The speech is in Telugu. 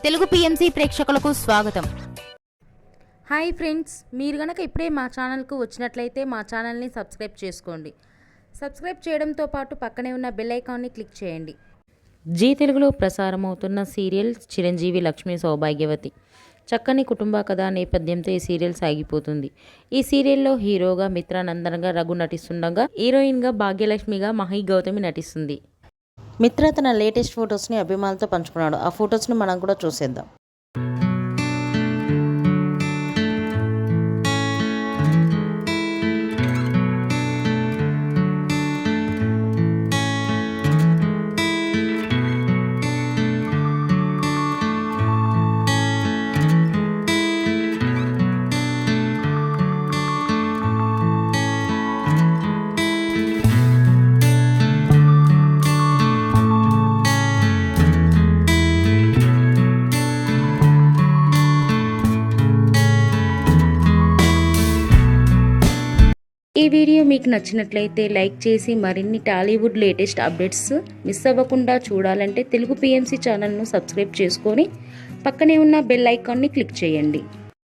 తెలుగు పిఎంసి ప్రేక్షకులకు స్వాగతం. హాయ్ ఫ్రెండ్స్, మీరు గనక ఇప్పుడే మా ఛానల్కు వచ్చినట్లయితే మా ఛానల్ని సబ్స్క్రైబ్ చేసుకోండి. సబ్స్క్రైబ్ చేయడంతో పాటు పక్కనే ఉన్న బెల్ ఐకాన్ని క్లిక్ చేయండి. జీ తెలుగులో ప్రసారమవుతున్న సీరియల్ చిరంజీవి లక్ష్మీ సౌభాగ్యవతి. చక్కని కుటుంబ కథ నేపథ్యంతో ఈ సీరియల్ సాగిపోతుంది. ఈ సీరియల్లో హీరోగా మిత్రానందన్గా రఘు నటిస్తుండగా, హీరోయిన్గా భాగ్యలక్ష్మిగా మహి గౌతమి నటిస్తుంది. మిత్ర తన లేటెస్ట్ ఫొటోస్ని అభిమానులతో పంచుకున్నాడు. ఆ ఫొటోస్ని మనం కూడా చూసేద్దాం. ఈ వీడియో మీకు నచ్చినట్లయితే లైక్ చేసి మరిన్ని టాలీవుడ్ లేటెస్ట్ అప్డేట్స్ మిస్ అవ్వకుండా చూడాలంటే తెలుగు పిఎంసి ఛానల్ను సబ్స్క్రైబ్ చేసుకొని పక్కనే ఉన్న బెల్ ఐకాన్ని క్లిక్ చేయండి.